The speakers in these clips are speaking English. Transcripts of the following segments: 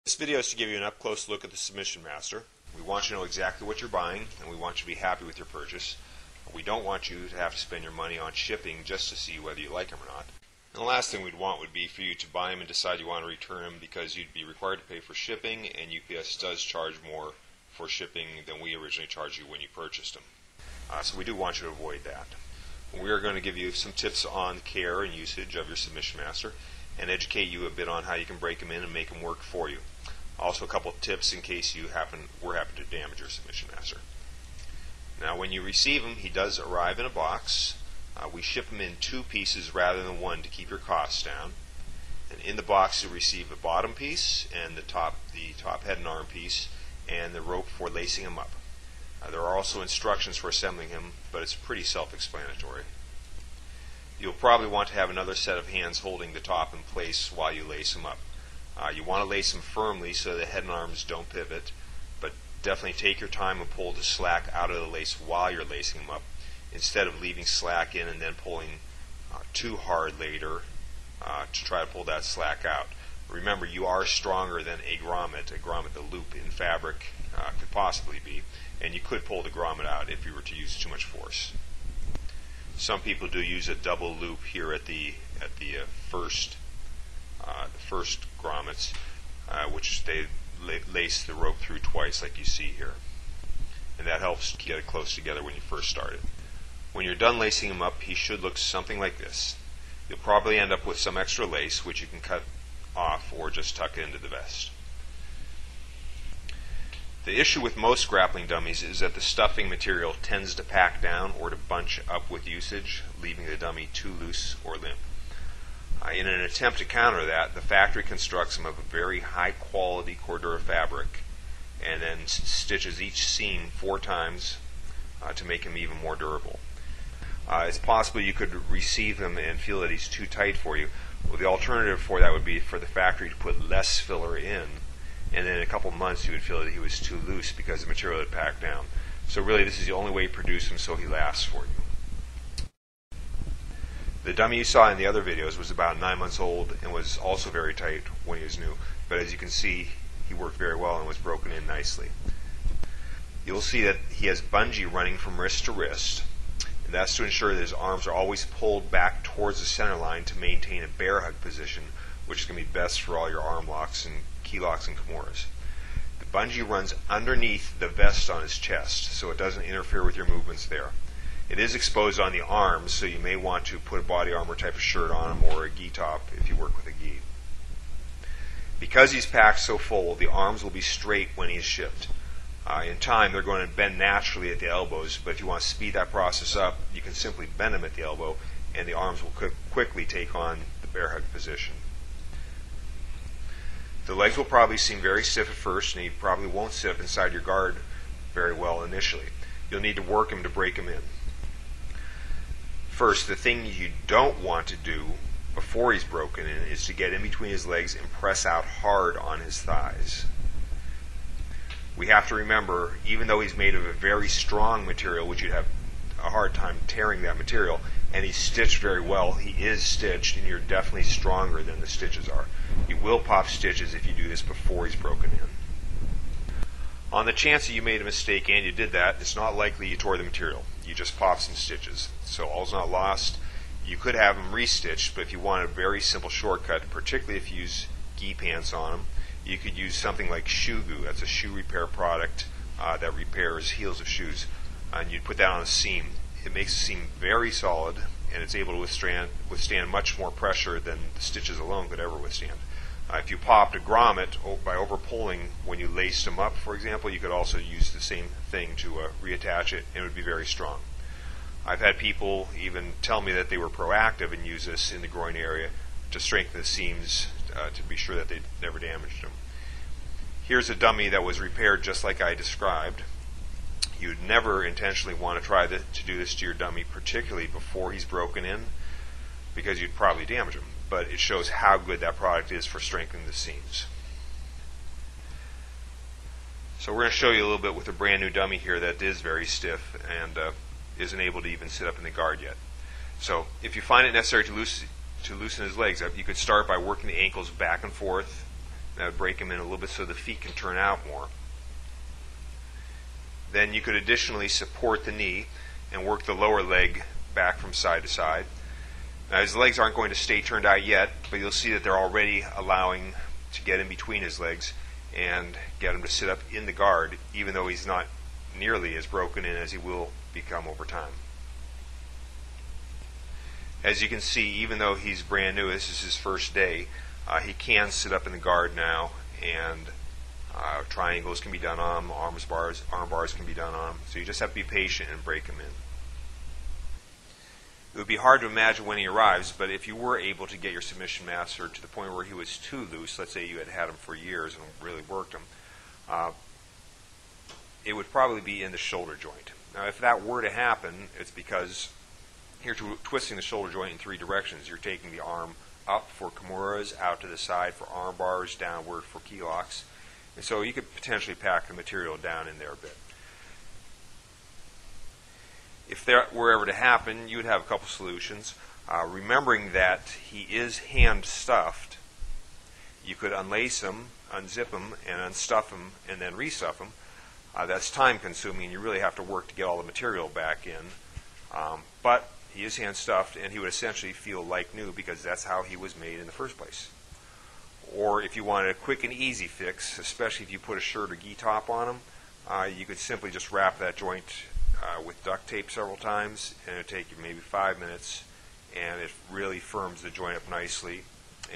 This video is to give you an up-close look at the Submission Master. We want you to know exactly what you're buying, and we want you to be happy with your purchase. We don't want you to have to spend your money on shipping just to see whether you like them or not. And the last thing we'd want would be for you to buy them and decide you want to return them because you'd be required to pay for shipping, and UPS does charge more for shipping than we originally charged you when you purchased them. So we do want you to avoid that. We are going to give you some tips on care and usage of your Submission Master and educate you a bit on how you can break them in and make them work for you. Also a couple of tips in case you happen to damage your Submission Master. Now when you receive him, he does arrive in a box. We ship him in two pieces rather than one to keep your costs down. And in the box you'll receive the bottom piece and the top head and arm piece and the rope for lacing him up. There are also instructions for assembling him, but it's pretty self-explanatory. You'll probably want to have another set of hands holding the top in place while you lace him up. You want to lace them firmly so the head and arms don't pivot, but definitely take your time and pull the slack out of the lace while you're lacing them up, instead of leaving slack in and then pulling too hard later to try to pull that slack out. Remember, you are stronger than a grommet. The loop in fabric could possibly be, and you could pull the grommet out if you were to use too much force. Some people do use a double loop here at the first grommets, which they lace the rope through twice like you see here. And that helps to get it close together when you first start it. When you're done lacing him up, he should look something like this. You'll probably end up with some extra lace, which you can cut off or just tuck into the vest. The issue with most grappling dummies is that the stuffing material tends to pack down or to bunch up with usage, leaving the dummy too loose or limp. In an attempt to counter that, the factory constructs them of a very high quality Cordura fabric and then stitches each seam 4 times to make them even more durable. It's possible you could receive him and feel that he's too tight for you. Well, the alternative for that would be for the factory to put less filler in, and then in a couple of months you would feel that he was too loose because the material had packed down. So really this is the only way you produce him so he lasts for you. The dummy you saw in the other videos was about 9 months old and was also very tight when he was new, but as you can see he worked very well and was broken in nicely. You'll see that he has bungee running from wrist to wrist, and that's to ensure that his arms are always pulled back towards the center line to maintain a bear hug position, which is going to be best for all your arm locks and key locks and kimuras. The bungee runs underneath the vest on his chest, so it doesn't interfere with your movements there. It is exposed on the arms, so you may want to put a body armor type of shirt on him or a gi top if you work with a gi. Because he's packed so full, the arms will be straight when he's shipped. In time, they're going to bend naturally at the elbows, but if you want to speed that process up, you can simply bend them at the elbow, and the arms will quickly take on the bear hug position. The legs will probably seem very stiff at first, and he probably won't sit up inside your guard very well initially. You'll need to work him to break him in. First, the thing you don't want to do before he's broken in is to get in between his legs and press out hard on his thighs. We have to remember, even though he's made of a very strong material, which you'd have a hard time tearing that material, and he's stitched very well, he is stitched, and you're definitely stronger than the stitches are. You will pop stitches if you do this before he's broken in. On the chance that you made a mistake and you did that, it's not likely you tore the material. You just popped some stitches. So all's not lost. You could have them restitched, but if you want a very simple shortcut, particularly if you use gi pants on them, you could use something like shoe goo. That's a shoe repair product that repairs heels of shoes. And you'd put that on a seam. It makes the seam very solid, and it's able to withstand much more pressure than the stitches alone could ever withstand. If you popped a grommet by over-pulling when you laced them up, for example, you could also use the same thing to reattach it, and it would be very strong. I've had people even tell me that they were proactive and use this in the groin area to strengthen the seams to be sure that they never damaged them. Here's a dummy that was repaired just like I described. You'd never intentionally want to try to do this to your dummy, particularly before he's broken in, because you'd probably damage him. But it shows how good that product is for strengthening the seams. So we're going to show you a little bit with a brand new dummy here that is very stiff and isn't able to even sit up in the guard yet. So if you find it necessary to loosen his legs up, you could start by working the ankles back and forth That would break him in a little bit so the feet can turn out more. Then you could additionally support the knee and work the lower leg back from side to side. Now his legs aren't going to stay turned out yet, but you'll see that they're already allowing to get in between his legs and get him to sit up in the guard, even though he's not nearly as broken in as he will become over time. As you can see, even though he's brand new, this is his first day, he can sit up in the guard now, and triangles can be done on him, arm bars can be done on him, so you just have to be patient and break him in. It would be hard to imagine when he arrives, but if you were able to get your submission master to the point where he was too loose, let's say you had had him for years and really worked him, it would probably be in the shoulder joint. Now if that were to happen, it's because you're twisting the shoulder joint in three directions. You're taking the arm up for kimuras, out to the side for arm bars, downward for key locks. And so you could potentially pack the material down in there a bit. If that were ever to happen, you would have a couple solutions. Remembering that he is hand stuffed, you could unlace him, unzip him, and unstuff him, and then restuff him. That's time consuming, and you really have to work to get all the material back in. But he is hand stuffed, and he would essentially feel like new because that's how he was made in the first place. Or if you wanted a quick and easy fix, especially if you put a shirt or gi top on him, you could simply just wrap that joint with duct tape several times, and it would take you maybe 5 minutes, and it really firms the joint up nicely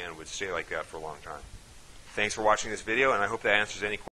and would stay like that for a long time. Thanks for watching this video, and I hope that answers any questions.